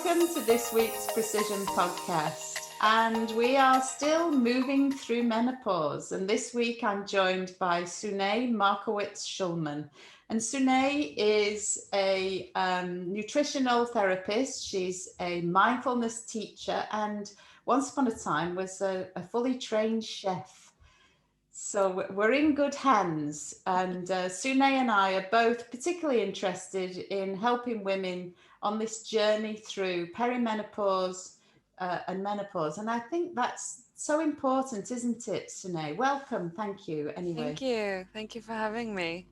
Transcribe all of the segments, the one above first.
Welcome to this week's Precision podcast. And we are still moving through menopause. And this week I'm joined by Sune Markowitz-Shulman. And Sune is a nutritional therapist. She's a mindfulness teacher and once upon a time was a fully trained chef. So we're in good hands, and Sune and I are both particularly interested in helping women on this journey through perimenopause and menopause. And I think that's so important, isn't it, Sune? Welcome. Thank you. Anyway. Thank you. Thank you for having me.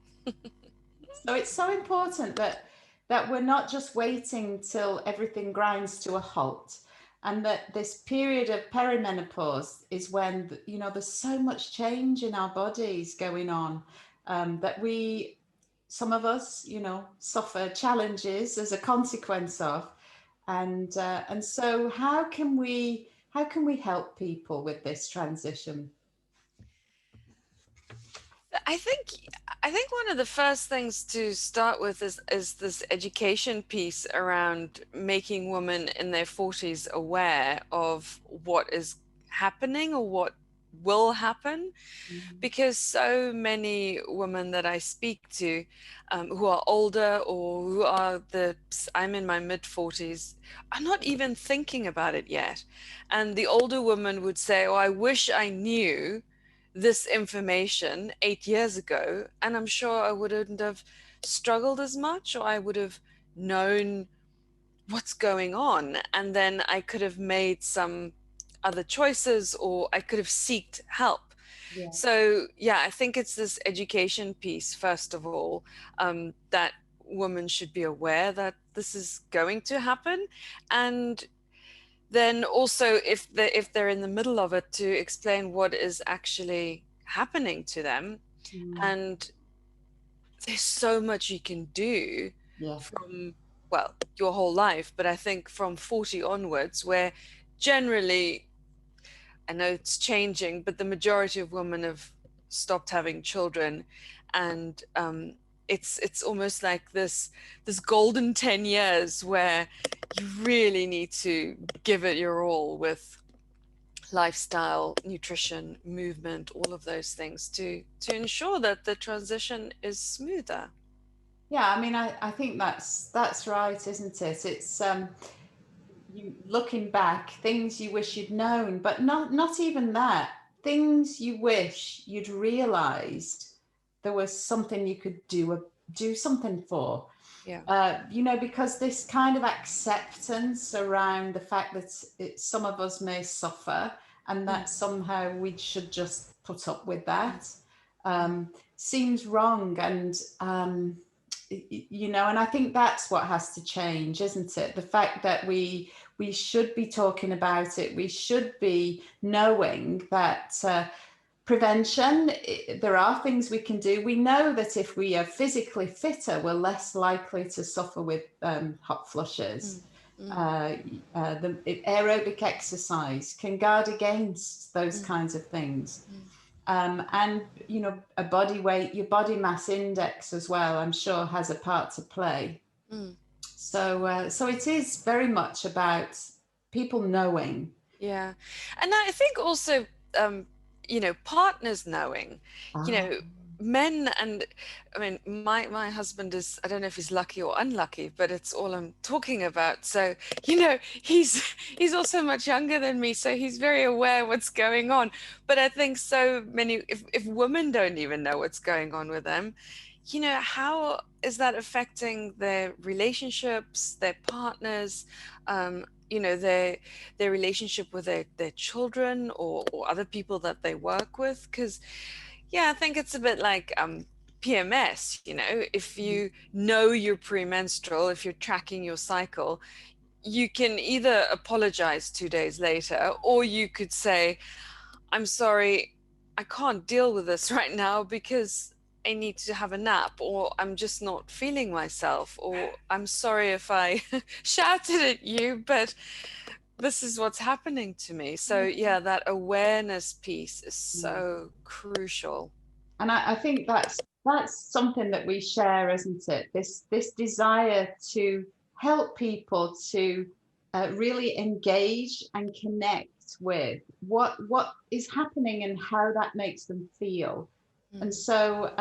So it's so important that we're not just waiting till everything grinds to a halt, and that this period of perimenopause is when, you know, there's so much change in our bodies going on, that some of us, you know, suffer challenges as a consequence of, and so how can we help people with this transition? I think I think one of the first things to start with is this education piece around making women in their 40s aware of what is happening or what will happen, because so many women that I speak to who are older or who are I'm in my mid-40s, are not even thinking about it yet. And the older woman would say, oh, I wish I knew this information 8 years ago, and I'm sure I wouldn't have struggled as much, or I would have known what's going on, and then I could have made some other choices, or I could have sought help. Yeah. So yeah, I think it's this education piece, first of all, that women should be aware that this is going to happen. And then also, if they're in the middle of it, to explain what is actually happening to them. And there's so much you can do Yeah. from, well, your whole life, but I think from 40 onwards, where generally, I know it's changing, but the majority of women have stopped having children, and it's almost like this golden 10 years where you really need to give it your all with lifestyle, nutrition, movement, all of those things to ensure that the transition is smoother. Yeah, I mean, I think that's right, isn't it? It's you looking back, things you wish you'd known, but not even that. Things you wish you'd realized there was something you could do something for. Yeah. You know, because this kind of acceptance around the fact that some of us may suffer, and that somehow we should just put up with that, seems wrong. And you know, and I think that's what has to change, isn't it? The fact that we should be talking about it. We should be knowing that prevention, there are things we can do. We know that if we are physically fitter, we're less likely to suffer with hot flushes. The aerobic exercise can guard against those kinds of things. And, you know, a body weight, your body mass index as well, I'm sure has a part to play. So it is very much about people knowing. Yeah. And I think also, you know, partners knowing, you know, men, and I mean, my husband is, I don't know if he's lucky or unlucky, but it's all I'm talking about. So, you know, he's also much younger than me, so he's very aware what's going on. But I think so many, if women don't even know what's going on with them, you know, how is that affecting their relationships, their partners, you know, their relationship with their children, or other people that they work with? Because yeah, I think it's a bit like PMS, you know, if you know you're premenstrual, if you're tracking your cycle, you can either apologize 2 days later, or you could say, I'm sorry, I can't deal with this right now because I need to have a nap, or I'm just not feeling myself, or I'm sorry if I shouted at you, but this is what's happening to me. So yeah, that awareness piece is so crucial. And I think that's something that we share, isn't it? This desire to help people to really engage and connect with what is happening and how that makes them feel. And so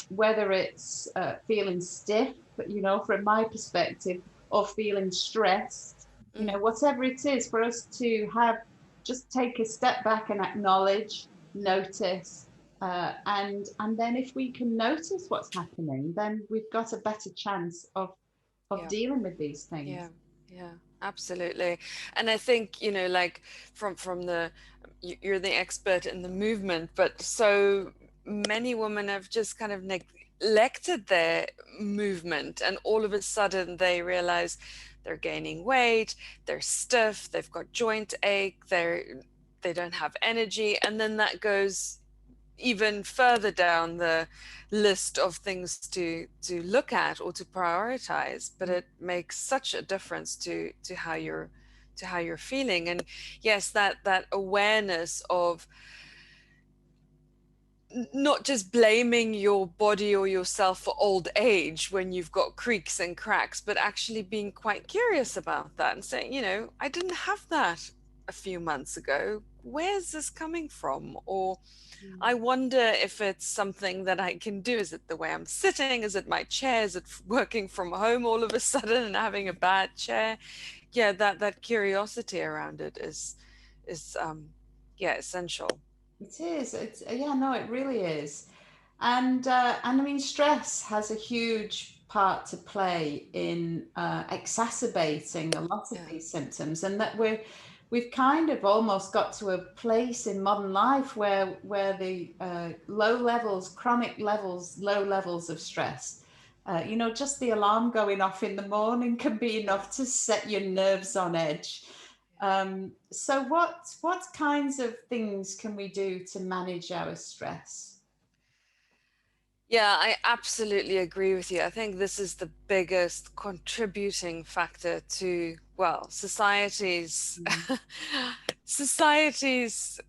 whether it's feeling stiff, from my perspective, or feeling stressed, whatever it is, for us to have just take a step back and acknowledge, notice, and then if we can notice what's happening, then we've got a better chance of Yeah. dealing with these things. Yeah, yeah, absolutely. And I think, like from the, you're the expert in the movement, but so many women have just kind of neglected their movement, and all of a sudden they realize they're gaining weight, they're stiff, they've got joint ache, they don't have energy, and then that goes even further down the list of things to look at or to prioritize, but it makes such a difference to how you're feeling. And yes, that awareness of not just blaming your body or yourself for old age when you've got creaks and cracks, but actually being quite curious about that and saying, I didn't have that a few months ago. Where's this coming from? Or I wonder if it's something that I can do. Is it the way I'm sitting? Is it my chair? Is it working from home all of a sudden and having a bad chair? Yeah, that curiosity around it is yeah, essential. It is. It's yeah, no, it really is. And I mean, stress has a huge part to play in exacerbating a lot of Yeah. these symptoms, and that we've kind of almost got to a place in modern life where the low levels of stress, just the alarm going off in the morning can be enough to set your nerves on edge. So what kinds of things can we do to manage our stress? Yeah, I absolutely agree with you. I think this is the biggest contributing factor to, well, Mm, society's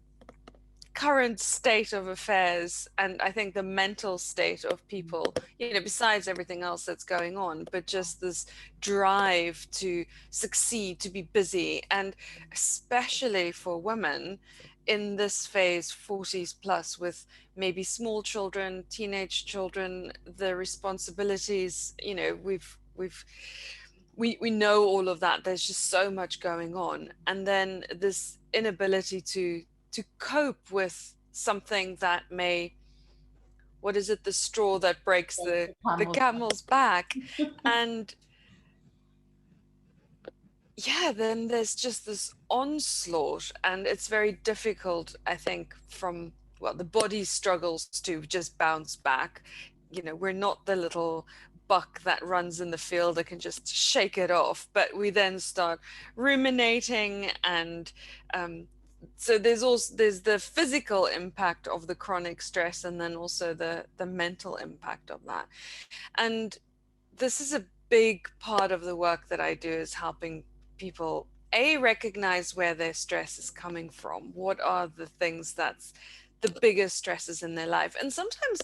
current state of affairs, and I think the mental state of mm, people, besides everything else that's going on, but just this drive to succeed, to be busy, and especially for women in this phase, 40s plus, with maybe small children, teenage children, the responsibilities, we know all of that. There's just so much going on, and then this inability to cope with something that may, what is it, the straw that breaks the the camels. camel's back. And yeah, then there's just this onslaught, and it's very difficult, I think, from, well, the body struggles to just bounce back. We're not the little buck that runs in the field that can just shake it off, but we then start ruminating, and so there's the physical impact of the chronic stress, and then also the mental impact of that. And this is a big part of the work that I do, is helping people recognize where their stress is coming from. What are the things that's the biggest stresses in their life? And sometimes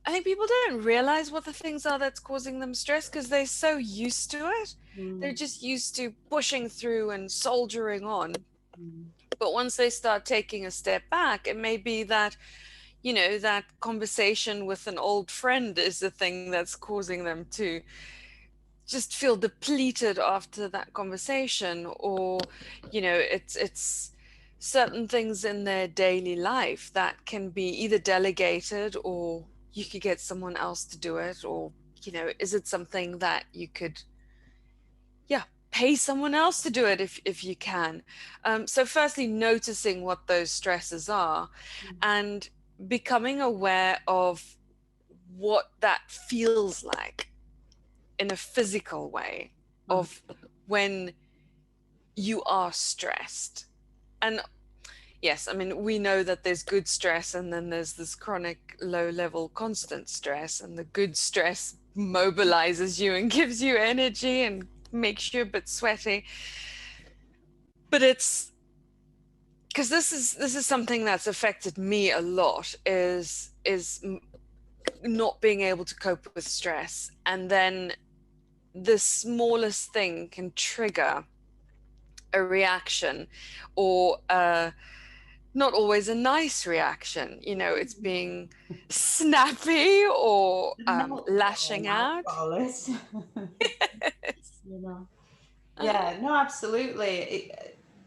I think people don't realize what the things are that's causing them stress because they're so used to it. They're Mm, just used to pushing through and soldiering on. mm, But once they start taking a step back, it may be that, that conversation with an old friend is the thing that's causing them to just feel depleted after that conversation. Or it's certain things in their daily life that can be either delegated, or you could get someone else to do it. Or is it something that you could, yeah, pay someone else to do it if you can. So firstly, noticing what those stresses are, mm, and becoming aware of what that feels like in a physical way, uh, of when you are stressed. And yes, I mean, we know that there's good stress, and then there's this chronic low level constant stress, and the good stress mobilizes you and gives you energy and makes you a bit sweaty. But it's because this is something that's affected me a lot, is not being able to cope with stress, and then the smallest thing can trigger a reaction, or not always a nice reaction. You know, it's being snappy or lashing I'll out. call it. You know. Yeah, no, absolutely.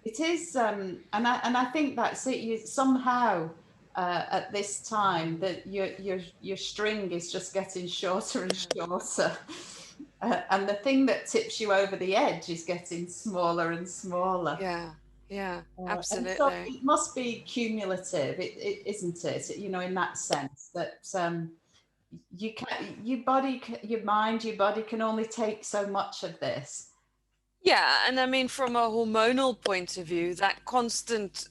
It is, and I think that's it. You somehow at this time that your string is just getting shorter and shorter, and the thing that tips you over the edge is getting smaller and smaller. Yeah, yeah, And so absolutely. it must be cumulative, isn't it? You know, in that sense that you can, your body, your mind, your body can only take so much of this. Yeah, and I mean, from a hormonal point of view, that constant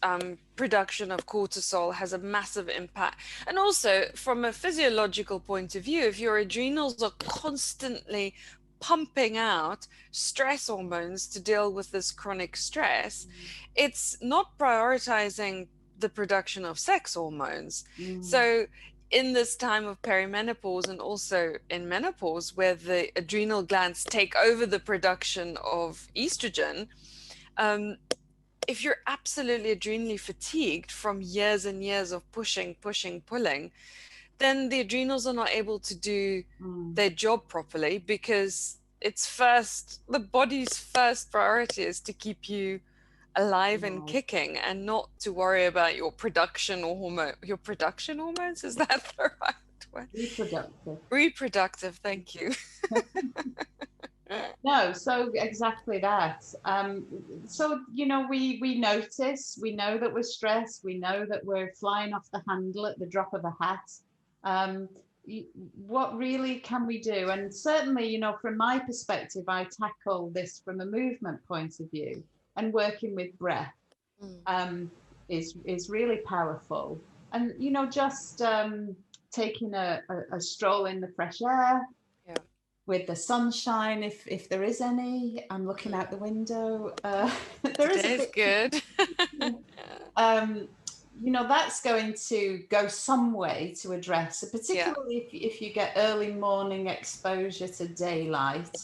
production of cortisol has a massive impact. And also, from a physiological point of view, if your adrenals are constantly pumping out stress hormones to deal with this chronic stress, it's not prioritizing the production of sex hormones. Mm. So, in this time of perimenopause and also in menopause, where the adrenal glands take over the production of estrogen, um, if you're absolutely adrenally fatigued from years and years of pushing, pulling, then the adrenals are not able to do Mm. their job properly, because the body's first priority is to keep you alive and Right. kicking, and not to worry about your production or your production hormones. Is that the right word? Reproductive. Reproductive, thank you. No, so exactly that. So you know, we notice, we know that we're stressed, we know that we're flying off the handle at the drop of a hat. Um, what really can we do? And certainly, you know, from my perspective, I tackle this from a movement point of view, and working with breath Mm, um, is really powerful. And you know, just taking a stroll in the fresh air yeah. with the sunshine, if there is any. I'm looking Mm. out the window. There is a Today's bit. good. Um, you know, that's going to go some way to address, Yeah, particularly if you get early morning exposure to daylight.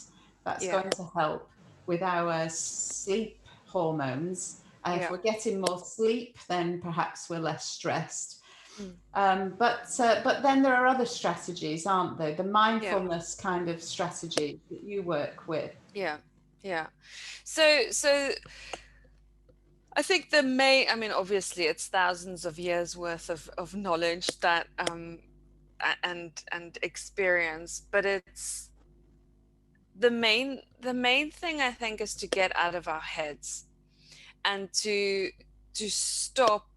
That's yeah, going to help with our sleep hormones. If yeah. we're getting more sleep, then perhaps we're less stressed. Mm, But then there are other strategies, aren't there? The yeah, mindfulness kind of strategies that you work with. yeah, yeah. So I think I mean, obviously it's thousands of years worth of knowledge that and experience, but it's the main thing, I think, is to get out of our heads, and to stop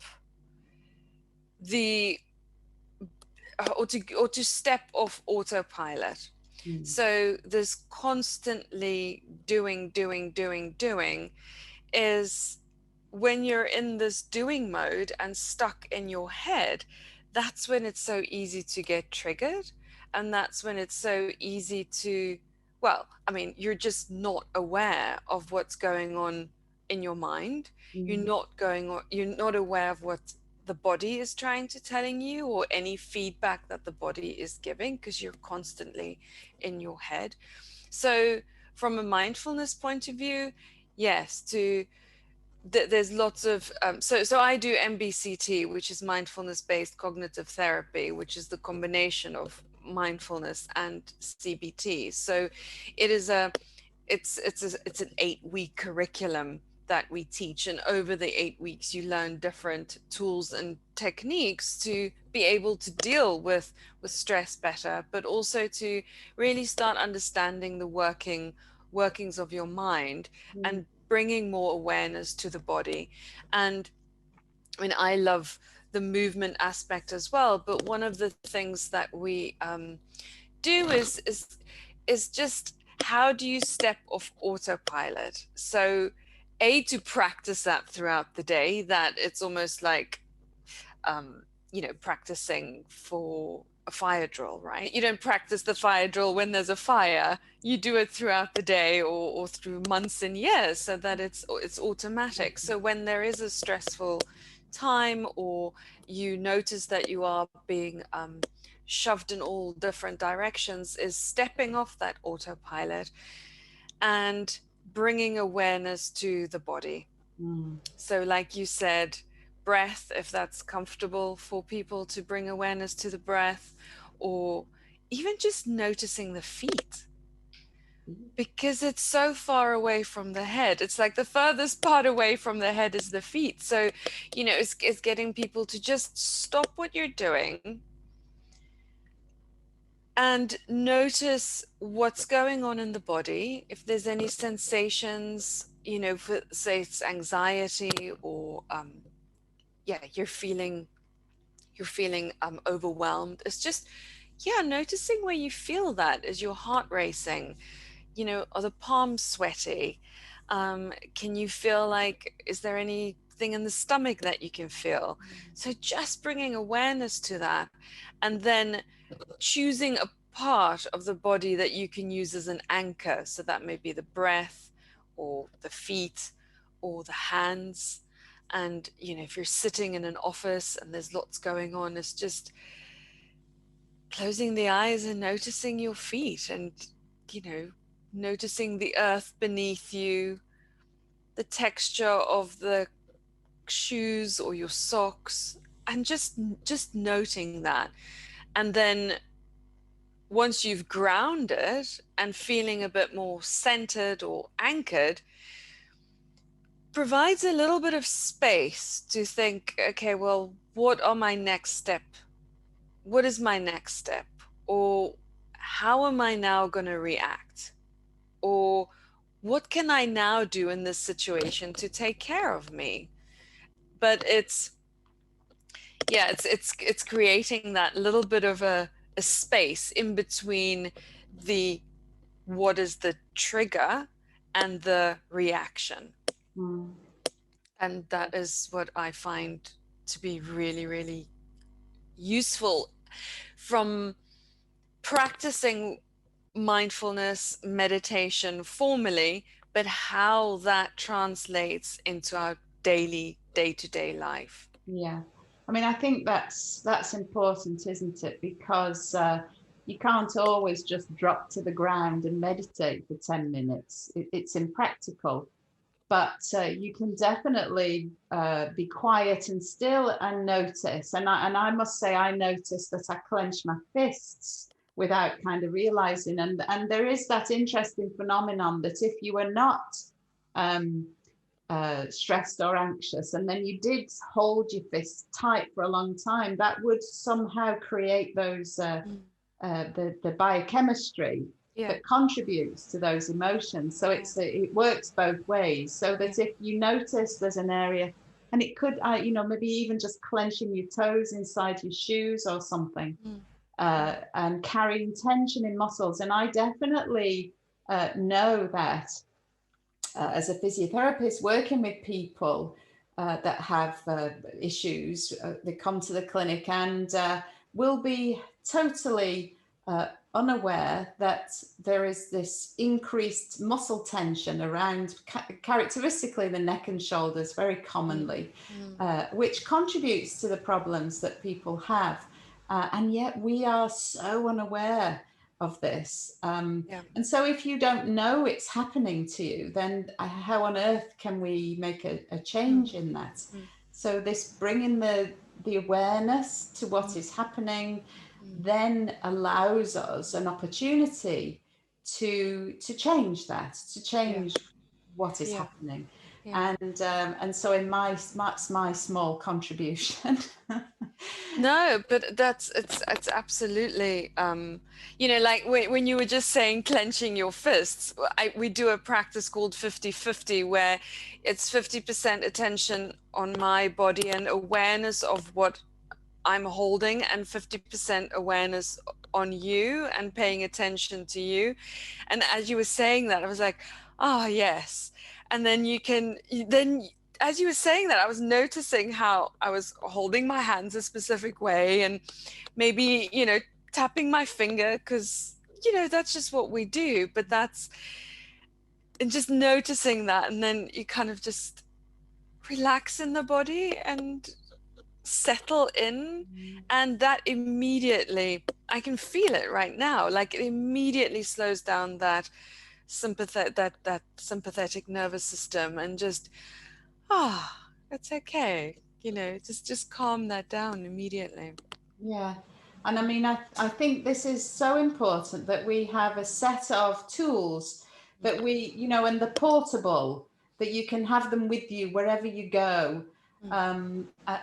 the or to step off autopilot. Mm. So this constantly doing is, when you're in this doing mode and stuck in your head, that's when it's so easy to get triggered. And that's when it's so easy to, well, I mean, you're just not aware of what's going on in your mind. Mm. You're not aware of what the body is trying to telling you, or any feedback that the body is giving, because you're constantly in your head. So from a mindfulness point of view, yes, there's lots of so I do MBCT, which is mindfulness based cognitive therapy, which is the combination of mindfulness and CBT. So it is it's an 8-week curriculum that we teach, and over the 8 weeks you learn different tools and techniques to be able to deal with stress better, but also to really start understanding the workings of your mind, Mm. and bringing more awareness to the body. And I mean, I love the movement aspect as well, but one of the things that we do is just, how do you step off autopilot? So to practice that throughout the day, that it's almost like practicing for a fire drill, right? You don't practice the fire drill when there's a fire. You do it throughout the day, or through months and years, so that it's automatic. So when there is a stressful time, or you notice that you are being shoved in all different directions, is stepping off that autopilot and bringing awareness to the body. Mm. So like you said, breath, if that's comfortable for people to bring awareness to the breath, or even just noticing the feet, because it's so far away from the head. It's like the furthest part away from the head is the feet. So, it's getting people to just stop what you're doing and notice what's going on in the body. If there's any sensations, for, say it's anxiety, or yeah, you're feeling overwhelmed. It's just, yeah, noticing where you feel that. Is your heart racing? Are the palms sweaty? Can you feel like, is there anything in the stomach that you can feel? So just bringing awareness to that, and then choosing a part of the body that you can use as an anchor. So that may be the breath, or the feet, or the hands. And, if you're sitting in an office and there's lots going on, it's just closing the eyes and noticing your feet, and, noticing the earth beneath you, the texture of the shoes or your socks, and just noting that. And then once you've grounded and feeling a bit more centered or anchored, provides a little bit of space to think, okay, well, what are my next step? What is my next step? Or how am I now going to react? Or what can I now do in this situation to take care of me? But it's creating that little bit of a space in between the what is the trigger and the reaction. Mm. And that is what I find to be really, really useful from practicing mindfulness meditation formally, but how that translates into our daily, day-to-day life. Yeah. I mean, I think that's important, isn't it? Because you can't always just drop to the ground and meditate for 10 minutes. It's impractical. But you can definitely be quiet and still and notice. And I must say, I noticed that I clench my fists without kind of realizing. And there is that interesting phenomenon that if you were not um, stressed or anxious, and then you did hold your fists tight for a long time, that would somehow create those the biochemistry Yeah. that contributes to those emotions. So it works both ways. So that if you notice there's an area, and it could, maybe even just clenching your toes inside your shoes or something, and carrying tension in muscles. And I definitely know that as a physiotherapist working with people that have issues, they come to the clinic and will be totally unaware that there is this increased muscle tension around characteristically the neck and shoulders very commonly, which contributes to the problems that people have. And yet we are so unaware of this. And so if you don't know it's happening to you, then how on earth can we make a change in that? So this bringing the awareness to what is happening then allows us an opportunity to change that, to change what is happening. And so in my small contribution. No, but it's absolutely like when you were just saying clenching your fists, we do a practice called 50-50 where it's 50% attention on my body and awareness of what I'm holding, and 50% awareness on you and paying attention to you. And as you were saying that, I was like, oh yes. And then as you were saying that, I was noticing how I was holding my hands a specific way, and maybe, tapping my finger, because, that's just what we do. But and just noticing that, and then you kind of just relax in the body and settle in. And that immediately, I can feel it right now, like it immediately slows down that that sympathetic nervous system, and just, it's okay, just calm that down immediately. Yeah. And I mean, I think this is so important that we have a set of tools that we, and the portable, that you can have them with you wherever you go. Um, uh,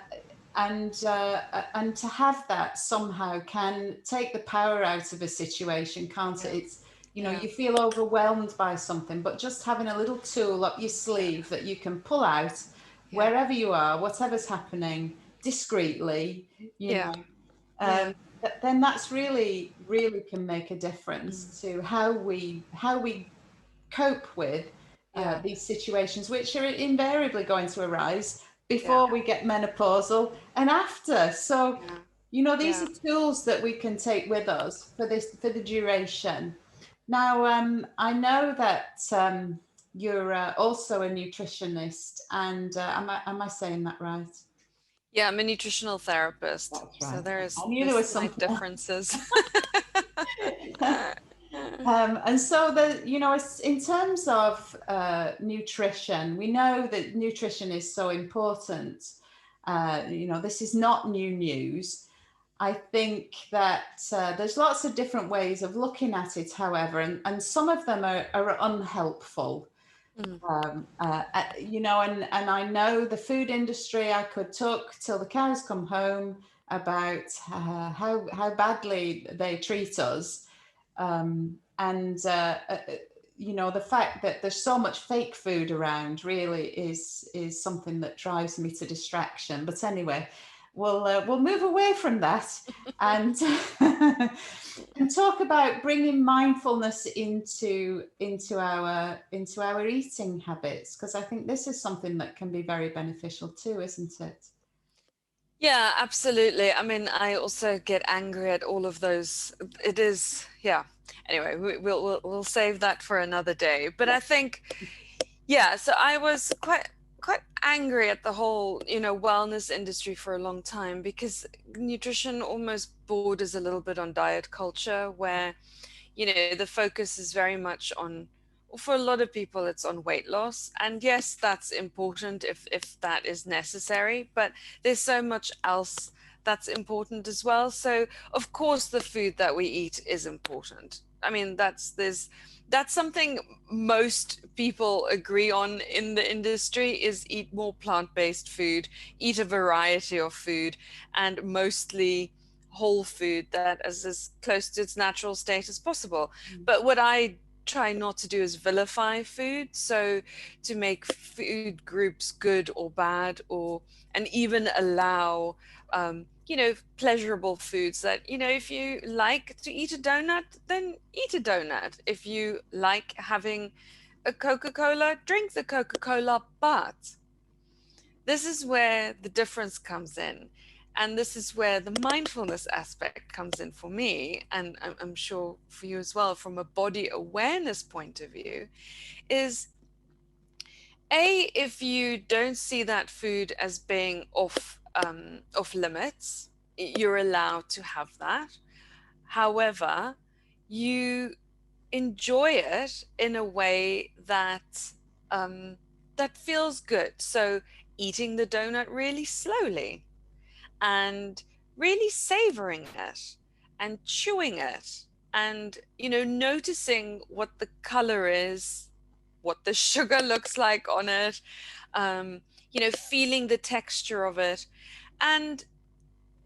and to have that somehow can take the power out of a situation, can't it? Yeah, It's, yeah, you feel overwhelmed by something, but just having a little tool up your yeah, sleeve that you can pull out yeah, wherever you are, whatever's happening, discreetly, you yeah, know, yeah, then that's really, really can make a difference to how we cope with yeah, these situations, which are invariably going to arise yeah, before we get menopausal and after. So, yeah, these yeah. are tools that we can take with us for the duration. Now, I know that you're also a nutritionist, and am I saying that right? Yeah, I'm a nutritional therapist, That's so right. there's I knew there there's was slight something. differences. And so it's in terms of nutrition, we know that nutrition is so important. This is not new news. I think that there's lots of different ways of looking at it, however, and some of them are unhelpful. Mm, And I know the food industry, I could talk till the cows come home about how badly they treat us. And the fact that there's so much fake food around really is something that drives me to distraction. But anyway, we'll move away from that and and talk about bringing mindfulness into our eating habits, because I think this is something that can be very beneficial too, isn't it? yeah, absolutely. I mean, I also get angry at all of those. It is, yeah. Anyway, we'll save that for another day. But Yeah. I think, yeah, so I was quite angry at the whole, wellness industry for a long time, because nutrition almost borders a little bit on diet culture, where, the focus is very much on, for a lot of people, it's on weight loss. And yes, that's important if that is necessary, but there's so much else that's important as well. So of course the food that we eat is important. I mean, that's something most people agree on in the industry, is eat more plant-based food, eat a variety of food, and mostly whole food that is as close to its natural state as possible. But what I try not to do is vilify food. So to make food groups good or bad, and even allow, pleasurable foods that, if you like to eat a donut, then eat a donut. If you like having a Coca-Cola, drink the Coca-Cola, but this is where the difference comes in. And this is where the mindfulness aspect comes in for me, and I'm sure for you as well, from a body awareness point of view, is if you don't see that food as being off limits, you're allowed to have that. However, you enjoy it in a way that feels good. So eating the donut really slowly, and really savoring it, and chewing it, and noticing what the color is, what the sugar looks like on it, um, feeling the texture of it. And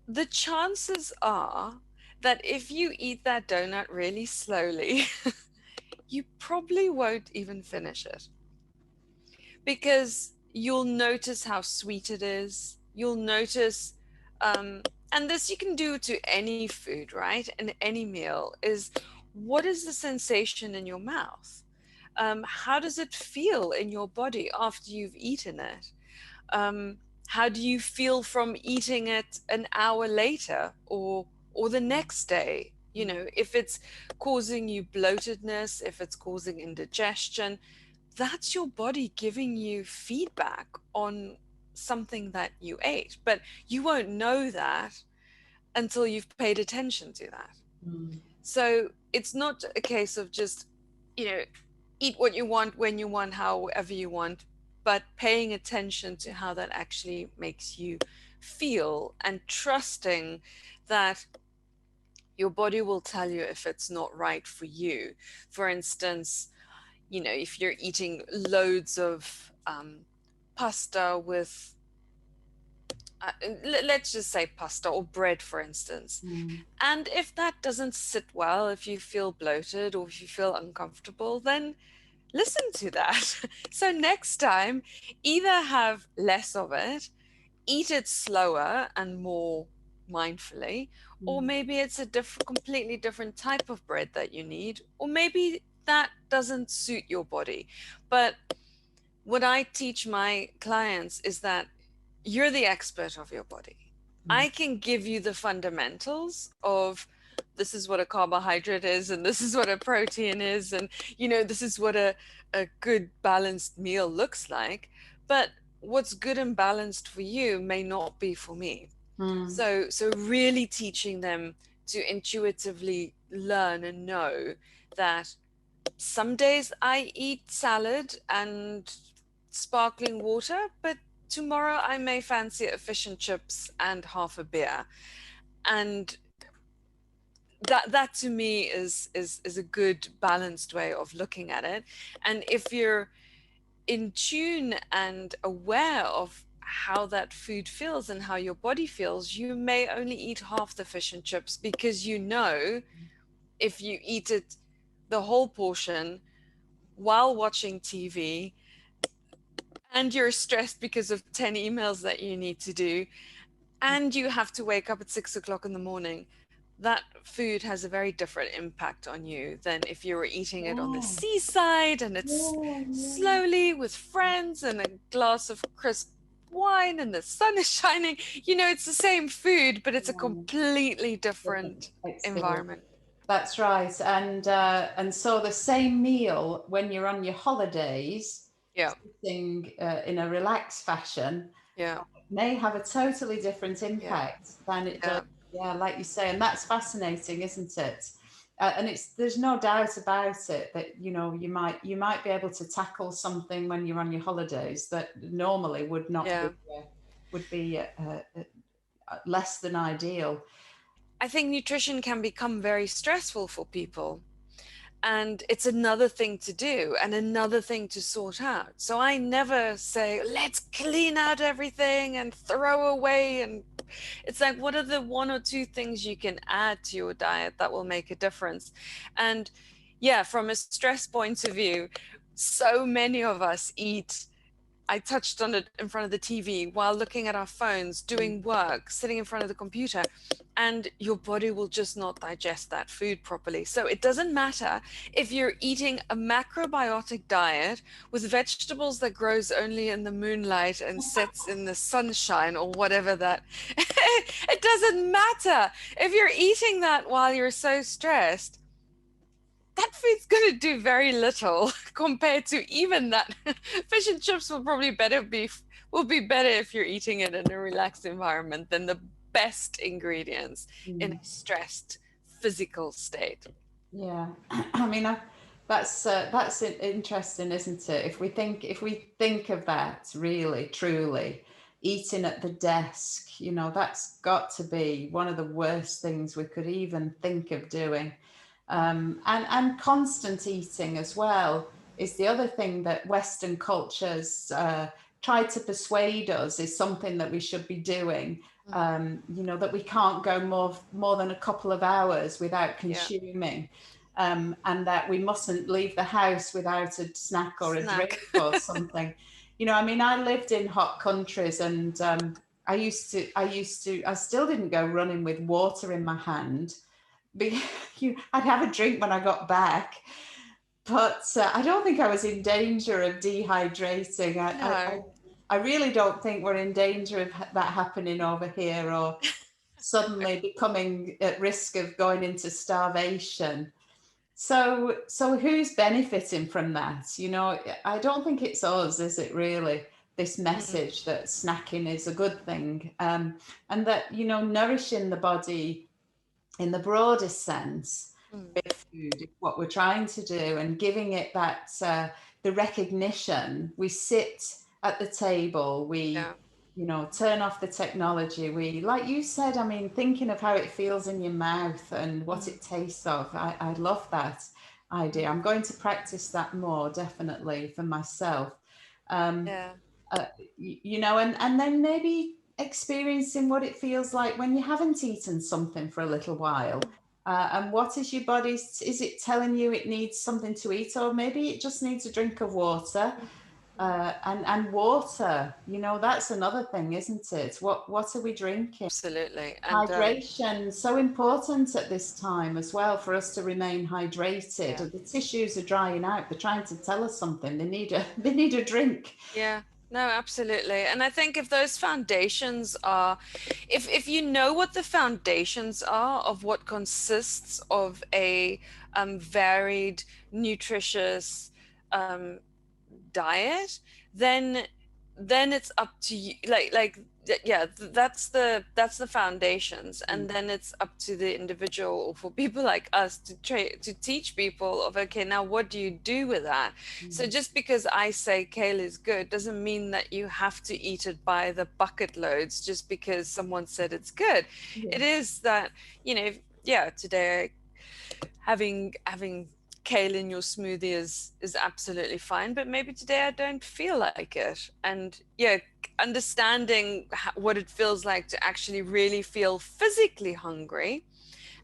the chances are that if you eat that donut really slowly, you probably won't even finish it, because you'll notice how sweet it is. You'll notice, and this you can do to any food, right? And any meal is, what is the sensation in your mouth? How does it feel in your body after you've eaten it? Um, how do you feel from eating it an hour later, or the next day? If it's causing you bloatedness, if it's causing indigestion, that's your body giving you feedback on something that you ate. But you won't know that until you've paid attention to that. Mm. So it's not a case of just, you know, eat what you want, when you want, however you want, but paying attention to how that actually makes you feel and trusting that your body will tell you if it's not right for you. For instance, if you're eating loads of pasta with, let's just say pasta or bread, for instance, Mm. and if that doesn't sit well, if you feel bloated or if you feel uncomfortable, then listen to that. So next time, either have less of it, eat it slower and more mindfully, or Mm. maybe it's a completely different type of bread that you need, or maybe that doesn't suit your body. But what I teach my clients is that you're the expert of your body. Mm. I can give you the fundamentals of this is what a carbohydrate is, and this is what a protein is, and this is what a good balanced meal looks like. But what's good and balanced for you may not be for me. Mm. So really teaching them to intuitively learn and know that some days I eat salad and sparkling water, but tomorrow I may fancy a fish and chips and half a beer. And that to me is a good balanced way of looking at it. And if you're in tune and aware of how that food feels and how your body feels, you may only eat half the fish and chips because if you eat it the whole portion while watching TV and you're stressed because of 10 emails that you need to do, and you have to wake up at 6 o'clock in the morning, that food has a very different impact on you than if you were eating it on the Yeah. seaside and it's Yeah. Yeah. slowly with friends and a glass of crisp wine and the sun is shining. It's the same food, but it's a Yeah. completely Different different experience. environment. That's right. And so the same meal when you're on your holidays, Yeah, sitting in a relaxed fashion, yeah, may have a totally different yeah, impact than it does. yeah, Yeah, like you say, and that's fascinating, isn't it? And there's no doubt about it that you might be able to tackle something when you're on your holidays that normally would not be yeah. would be less than ideal. I think nutrition can become very stressful for people. And it's another thing to do and another thing to sort out. So I never say, let's clean out everything and throw away. And it's like, what are the one or two things you can add to your diet that will make a difference? And yeah, from a stress point of view, so many of us eat. I touched on it in front of the TV while looking at our phones, doing work, sitting in front of the computer, and your body will just not digest that food properly. So it doesn't matter if you're eating a macrobiotic diet with vegetables that grows only in the moonlight and sets in the sunshine or whatever that. It doesn't matter if you're eating that while you're so stressed. That food's going to do very little compared to even that. Fish and chips will be better if you're eating it in a relaxed environment than the best ingredients in Mm. a stressed physical state. Yeah, I mean, that's interesting, isn't it? If we think of that really, truly, eating at the desk, that's got to be one of the worst things we could even think of doing. And constant eating as well is the other thing that Western cultures try to persuade us is something that we should be doing. That we can't go more than a couple of hours without Yeah. consuming, and that we mustn't leave the house without a snack or a drink Snack. or something. I mean, I lived in hot countries, and I still didn't go running with water in my hand. I'd have a drink when I got back, but I don't think I was in danger of dehydrating. No. I really don't think we're in danger of that happening over here, or suddenly becoming at risk of going into starvation. So who's benefiting from that? I don't think it's us, is it really? This Mm, message that snacking is a good thing, and that nourishing the body in the broadest sense Mm. food is what we're trying to do, and giving it that the recognition. We sit at the table, we Yeah. turn off the technology, we, like you said, I mean, thinking of how it feels in your mouth and what Mm. it tastes of. I love that idea. Mm. I'm going to practice that more, definitely, for myself. um, Yeah. and then maybe experiencing what it feels like when you haven't eaten something for a little while. And what is your body, is it telling you it needs something to eat, or maybe it just needs a drink of water? And water, that's another thing, isn't it? What are we drinking? Absolutely. And Hydration, so important at this time as well, for us to remain hydrated. yeah. The tissues are drying out. They're trying to tell us something. They need a they need a drink. Yeah, no, absolutely. And I think if those foundations are, if you know what the foundations are of what consists of a varied, nutritious um, diet, then it's up to you. Yeah, that's the foundations, and then it's up to the individual, or for people like us, to teach people of, okay, now what do you do with that? So just because I say kale is good doesn't mean that you have to eat it by the bucket loads just because someone said it's good. Yeah. It is that, yeah, today having kale in your smoothie is absolutely fine, but maybe today I don't feel like it. And yeah, understanding what it feels like to actually really feel physically hungry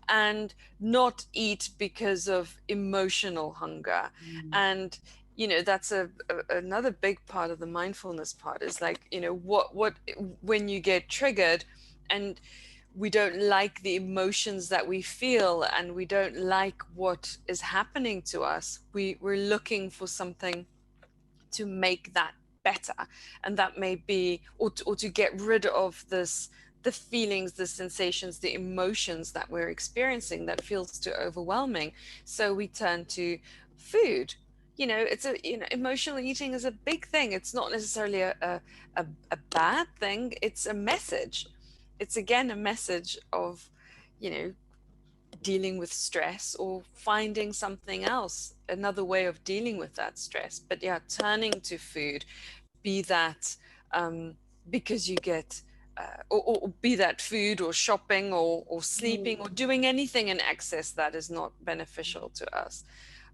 and not eat because of emotional hunger. And that's another big part of the mindfulness part, is like, what when you get triggered and we don't like the emotions that we feel, and we don't like what is happening to us, we're looking for something to make that better. And that may be, or to get rid of the feelings, the sensations, the emotions that we're experiencing that feels too overwhelming. So we turn to food. It's emotional eating is a big thing. It's not necessarily a bad thing. It's a message. It's again a message of, you know dealing with stress, or finding something else, another way of dealing with that stress. But yeah, turning to food, be that because you get or be that food, or shopping, or sleeping, or doing anything in excess that is not beneficial to us.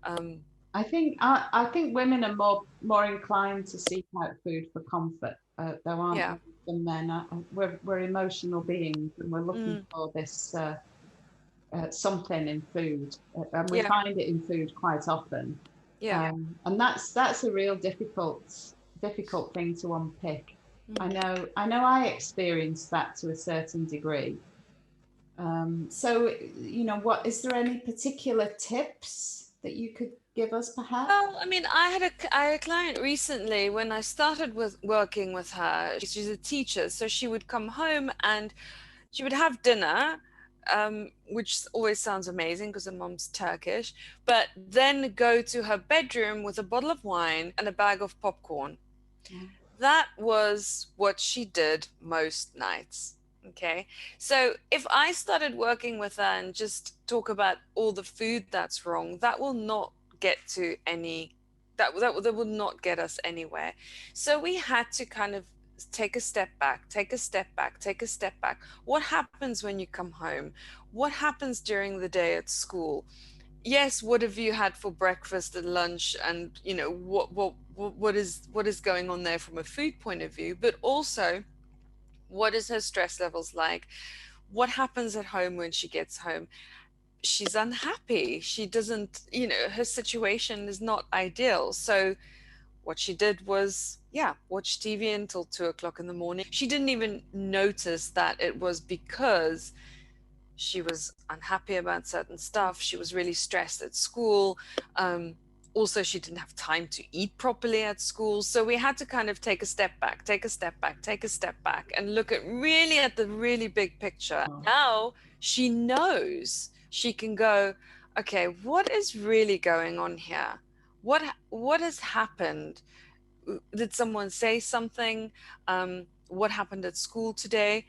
um, I think women are more inclined to seek out food for comfort, though, aren't yeah. they, than men? We're emotional beings, and we're looking Mm, for this something in food, and we yeah. find it in food quite often. Yeah. And that's a real difficult thing to unpick. I know I experienced that to a certain degree. So, what is there any particular tips that you could give us, perhaps? Well, I mean, I had a client recently when I started with working with her. She's a teacher, so she would come home and she would have dinner, which always sounds amazing because her mom's Turkish, but then go to her bedroom with a bottle of wine and a bag of popcorn. That was what she did most nights. Okay. So if I started working with her and just talk about all the food that's wrong, that will not get to any, that will not get us anywhere. So we had to kind of take a step back, take a step back, take a step back. What happens when you come home? What happens during the day at school? Yes, what have you had for breakfast and lunch, and what is going on there from a food point of view, but also what is her stress levels like? What happens at home when she gets home? She's unhappy. She doesn't, her situation is not ideal. So what she did was, yeah, watch TV until 2 o'clock in the morning. She didn't even notice that it was because she was unhappy about certain stuff. She was really stressed at school. Also, she didn't have time to eat properly at school. So we had to kind of take a step back, take a step back, take a step back, and look at the really big picture. Now she knows she can go, okay, what is really going on here? What has happened? Did someone say something? What happened at school today?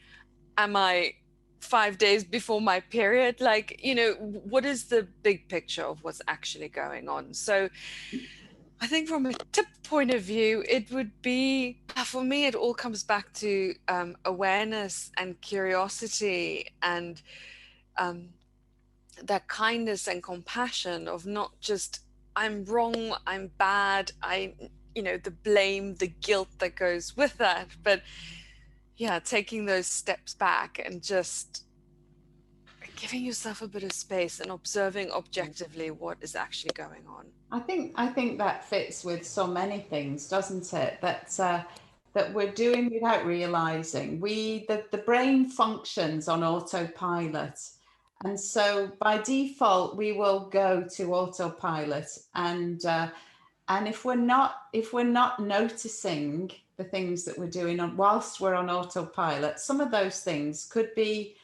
Am I 5 days before my period. Like, you know, what is the big picture of what's actually going on? So I think from a tip point of view, it would be, for me, it all comes back to awareness and curiosity, and that kindness and compassion of not just I'm wrong, I'm bad, you know, the blame, the guilt that goes with that, but yeah, taking those steps back and just giving yourself a bit of space and observing objectively what is actually going on. I think that fits with so many things, doesn't it? That we're doing without realizing. The brain functions on autopilot. And so by default, we will go to autopilot. And if we're not noticing the things that we're doing whilst we're on autopilot, some of those things could be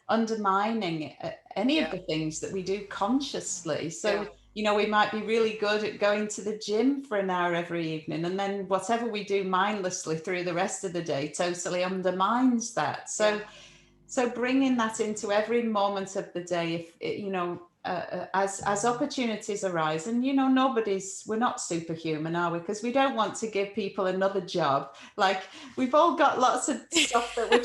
undermining any of the things that we do consciously. So, you know, we might be really good at going to the gym for an hour every evening, and then whatever we do mindlessly through the rest of the day totally undermines that. So bringing that into every moment of the day, if you know, as opportunities arise, and you know, we're not superhuman, are we? Because we don't want to give people another job. Like, we've all got lots of stuff that we're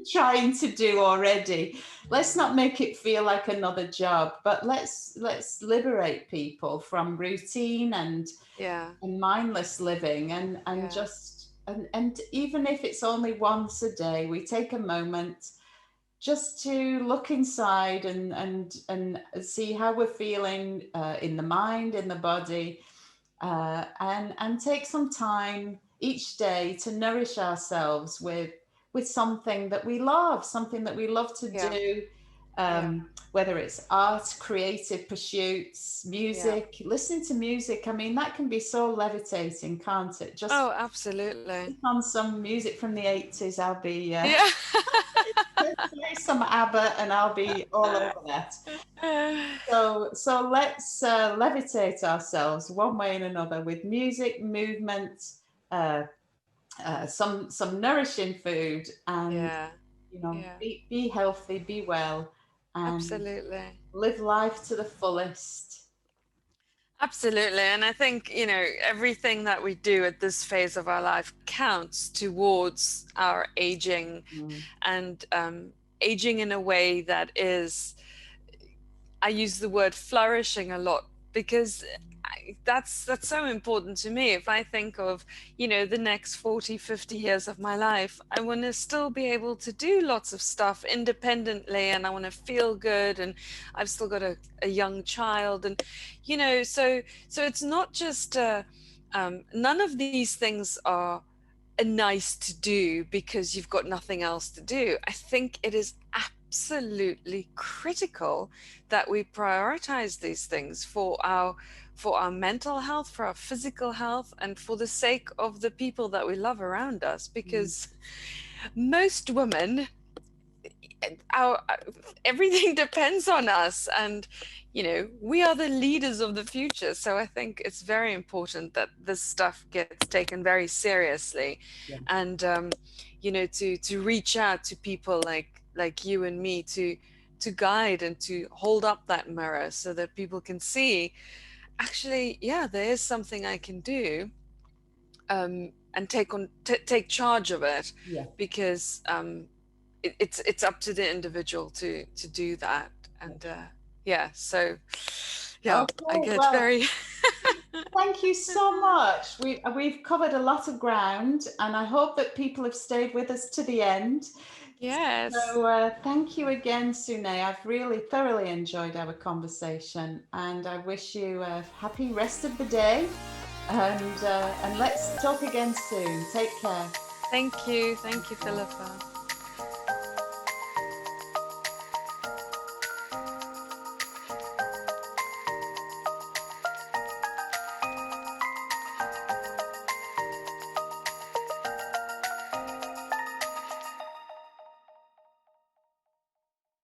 trying to do already. Let's not make it feel like another job, but let's liberate people from routine and mindless living, and just and even if it's only once a day, we take a moment just to look inside and see how we're feeling in the mind, in the body, and take some time each day to nourish ourselves with something that we love, to do. Whether it's art, creative pursuits, music, listening to music. I mean, that can be so levitating, can't it? Just Absolutely. on some music from the 80s, I'll be play some ABBA and I'll be all over that. So let's levitate ourselves one way and another with music, movement, some nourishing food, and you know, be healthy, be well, and absolutely live life to the fullest. Absolutely. And I think, you know, everything that we do at this phase of our life counts towards our aging, and aging in a way that is, I use the word flourishing a lot, because that's so important to me. If I think of, you know, the next 40, 50 years of my life, I want to still be able to do lots of stuff independently, and I want to feel good, and I've still got a young child, and, you know, so it's not just none of these things are nice to do because you've got nothing else to do. I think it is absolutely critical that we prioritize these things for our mental health, for our physical health, and for the sake of the people that we love around us, because most women, everything depends on us, and you know, we are the leaders of the future. So I think it's very important that this stuff gets taken very seriously, and you know, to reach out to people like you and me to guide and to hold up that mirror so that people can see, actually, there is something I can do, and take charge of it, because it's up to the individual to do that. And so I get very thank you so much. We've covered a lot of ground, and I hope that people have stayed with us to the end. Yes. So thank you again, Sune. I've really thoroughly enjoyed our conversation, and I wish you a happy rest of the day, and let's talk again soon. Take care. Thank you, Philippa.